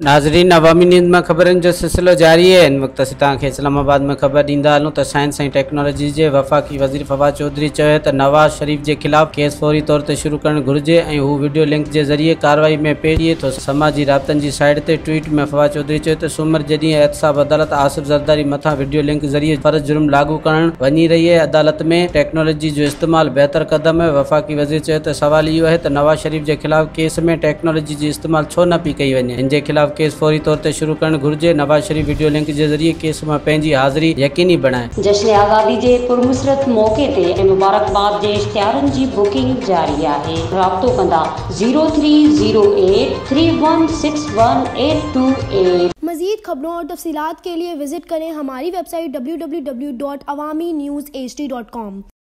नाज़रीन, अवामी न्यूज़ में ख़बरनि जो सिलसिलो जारी है। इन वक्त तव्हांखे इस्लामाबाद में ख़बर ॾींदा हलूं त साइंस ऐं टेक्नोलॉजी जे वफ़ाक़ी वज़ीर फवाद चौधरी चयो त नवाज़ शरीफ़ के खिलाफ़ केस फौरी तौर ते शुरू करणु घुरिजे ऐं हू वीडियो लिंक के ज़रिए कार्रवाई में पेश थिए थो। समाजी राब्तनि जी साइट ते ट्वीट में फवाद चौधरी चयो त सूमर जॾहिं एहतसाब अदालत आसिफ ज़रदारी मथां वीडियो लिंक ज़रिए फ़र्ज़ जुर्म लागू करणु वञी रही है। अदालत में टेक्नोलॉजी जो इस्तेमाल बेहतर कदम है। वफ़ाक़ी वज़ीर चयो त सवाल इहो है त नवाज़ शरीफ़ के खिलाफ़ केस में टेक्नोलॉजी जो इस्तेमाल छो न पई कई वञे। इन जे खिलाफ़ केस फौरी तौर ते शुरू करणु घुरिजे। नवाज़ शरीफ़ वीडियो लिंक के ज़रिए केस में पंहिंजी हाज़िरी यकीनी बणाए। जश्न आज़ादी के पुरमुसरत मौके ते मुबारकबाद के इश्तिहारनि जी बुकिंग जारी है। राब्तो कंदा 0308316188। मज़ीद खबरों और तफसीलात के लिए विजिट करें हमारी वेबसाइट www.awamiNewsHD.com।